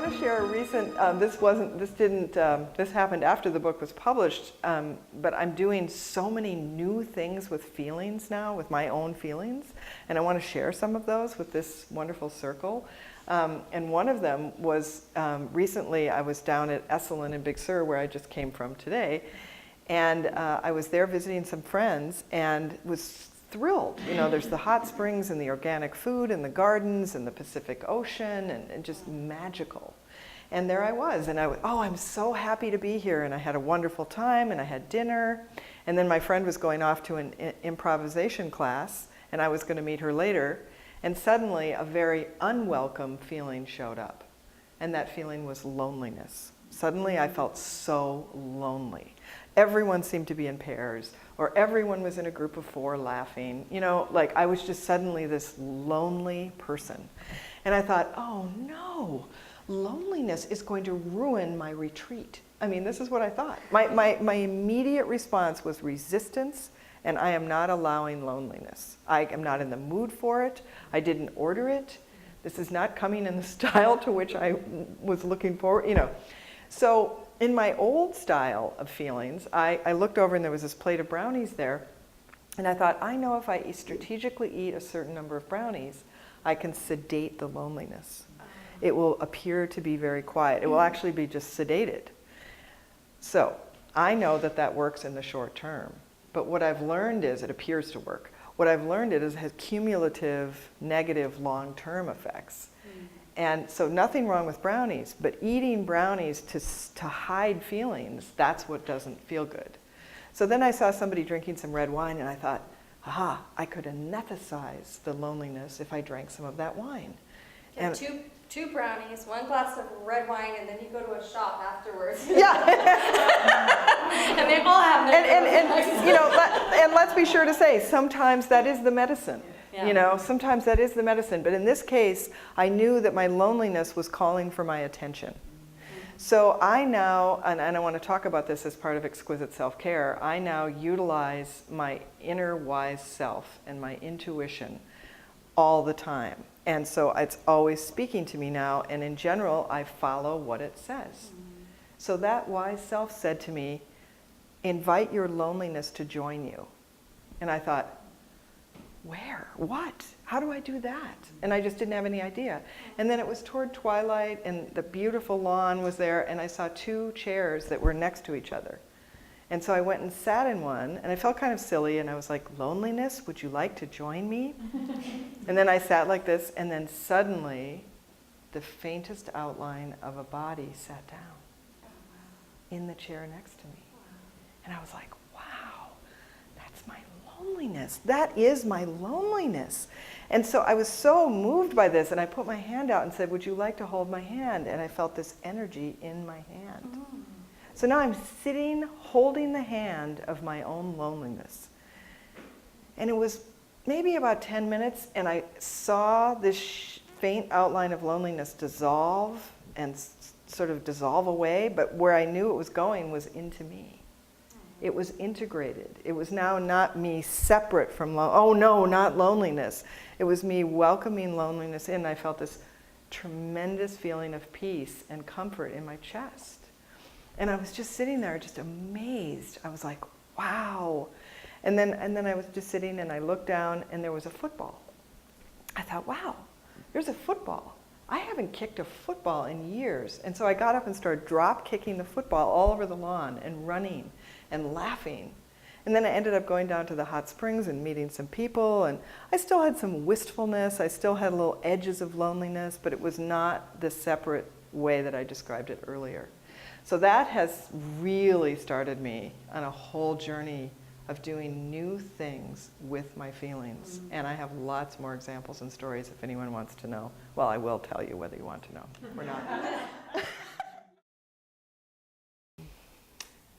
want to share a recent. This happened after the book was published. But I'm doing so many new things with feelings now, with my own feelings, and I want to share some of those with this wonderful circle. And one of them was recently. I was down at Esalen in Big Sur, where I just came from today, and I was there visiting some friends, and was thrilled. You know, there's the hot springs and the organic food and the gardens and the Pacific Ocean and just magical. And there I was, and I'm so happy to be here. And I had a wonderful time, and I had dinner. And then my friend was going off to an improvisation class, and I was going to meet her later. And suddenly a very unwelcome feeling showed up. And that feeling was loneliness. Suddenly I felt so lonely. Everyone seemed to be in pairs, or everyone was in a group of 4 laughing. You know, like I was just suddenly this lonely person. And I thought, oh no, loneliness is going to ruin my retreat. I mean, this is what I thought. My immediate response was resistance, and I am not allowing loneliness. I am not in the mood for it. I didn't order it. This is not coming in the style to which I was looking forward, you know. So in my old style of feelings, I looked over and there was this plate of brownies there, and I thought, I know if I strategically eat a certain number of brownies, I can sedate the loneliness. It will appear to be very quiet. It will actually be just sedated. So I know that that works in the short term, but what I've learned is, it appears to work, what I've learned is it has cumulative negative long-term effects. And so nothing wrong with brownies, but eating brownies to hide feelings, that's what doesn't feel good. So then I saw somebody drinking some red wine, and I thought, aha, I could anesthetize the loneliness if I drank some of that wine. And two brownies, 1 glass of red wine, and then you go to a shop afterwards. Yeah. And they all have and you know, and let's be sure to say, sometimes that is the medicine. Yeah. You know, sometimes that is the medicine. But in this case, I knew that my loneliness was calling for my attention. So I now, and I want to talk about this as part of exquisite self-care, I now utilize my inner wise self and my intuition all the time. And so it's always speaking to me now, and in general, I follow what it says. So that wise self said to me, invite your loneliness to join you. And I thought, where? What? How do I do that? And I just didn't have any idea. And then it was toward twilight, and the beautiful lawn was there, and I saw 2 chairs that were next to each other. And so I went and sat in one, and I felt kind of silly, and I was like, loneliness, would you like to join me? And then I sat like this, and then suddenly, the faintest outline of a body sat down in the chair next to me. And I was like, wow, that's my loneliness. That is my loneliness. And so I was so moved by this, and I put my hand out and said, would you like to hold my hand? And I felt this energy in my hand. So now I'm sitting, holding the hand of my own loneliness. And it was maybe about 10 minutes, and I saw this faint outline of loneliness dissolve and sort of dissolve away, but where I knew it was going was into me. It was integrated. It was now not me separate from, oh no, not loneliness. It was me welcoming loneliness in. I felt this tremendous feeling of peace and comfort in my chest. And I was just sitting there, just amazed. I was like, wow. And then I was just sitting, and I looked down, and there was a football. I thought, wow, there's a football. I haven't kicked a football in years. And so I got up and started drop kicking the football all over the lawn and running and laughing. And then I ended up going down to the hot springs and meeting some people, and I still had some wistfulness. I still had little edges of loneliness, but it was not the separate way that I described it earlier. So that has really started me on a whole journey of doing new things with my feelings. And I have lots more examples and stories if anyone wants to know. Well, I will tell you whether you want to know or not.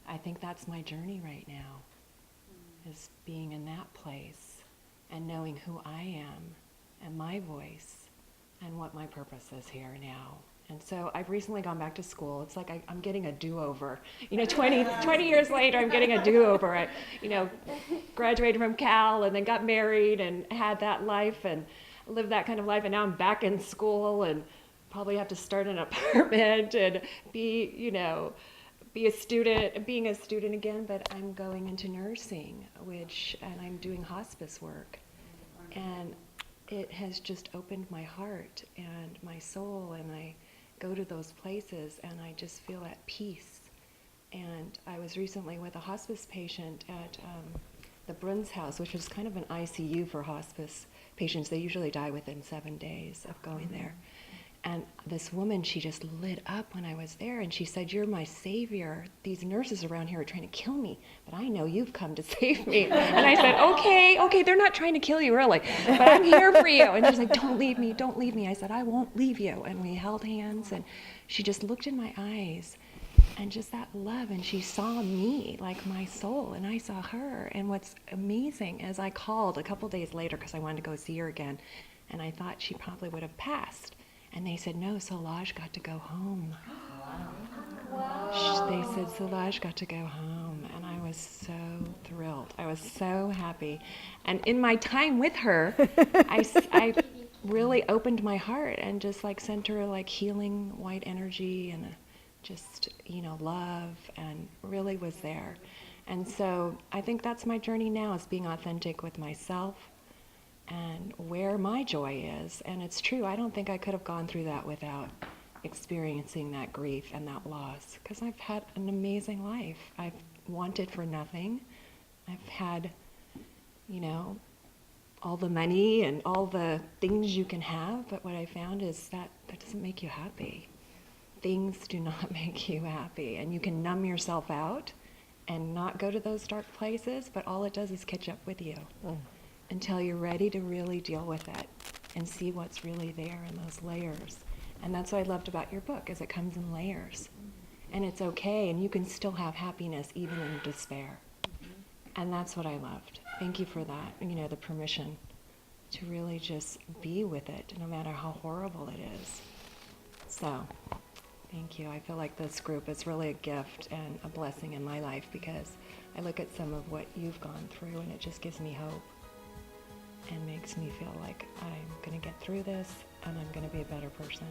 I think that's my journey right now, is being in that place and knowing who I am and my voice and what my purpose is here now. And so I've recently gone back to school. It's like I'm getting a do-over. 20 years later, I'm getting a do-over. I, graduated from Cal and then got married and had that life and lived that kind of life. And now I'm back in school and probably have to start an apartment and be, be a student, being a student again, but I'm going into nursing, and I'm doing hospice work. And it has just opened my heart and my soul, and I go to those places and I just feel at peace. And I was recently with a hospice patient at the Bruns House, which is kind of an ICU for hospice patients. They usually die within 7 days of going there. And this woman, she just lit up when I was there, and she said, "You're my savior. These nurses around here are trying to kill me, but I know you've come to save me." And I said, okay, they're not trying to kill you, really, but I'm here for you. And she's like, don't leave me, don't leave me. I said, I won't leave you. And we held hands, and she just looked in my eyes, and just that love, and she saw me, like my soul, and I saw her. And what's amazing is I called a couple days later because I wanted to go see her again, and I thought she probably would have passed. And they said, no, Solange got to go home. Wow. They said, Solange got to go home. And I was so thrilled. I was so happy. And in my time with her, I really opened my heart and just like sent her like healing white energy and just, love, and really was there. And so I think that's my journey now, is being authentic with myself and where my joy is. And it's true, I don't think I could have gone through that without experiencing that grief and that loss, because I've had an amazing life. I've wanted for nothing. I've had, all the money and all the things you can have, but what I found is that doesn't make you happy. Things do not make you happy, and you can numb yourself out and not go to those dark places, but all it does is catch up with you. Until you're ready to really deal with it and see what's really there in those layers. And that's what I loved about your book, is it comes in layers. And it's okay, and you can still have happiness even in despair. And that's what I loved. Thank you for that, the permission to really just be with it, no matter how horrible it is. So, thank you. I feel like this group is really a gift and a blessing in my life, because I look at some of what you've gone through and it just gives me hope. And makes me feel like I'm going to get through this, and I'm going to be a better person.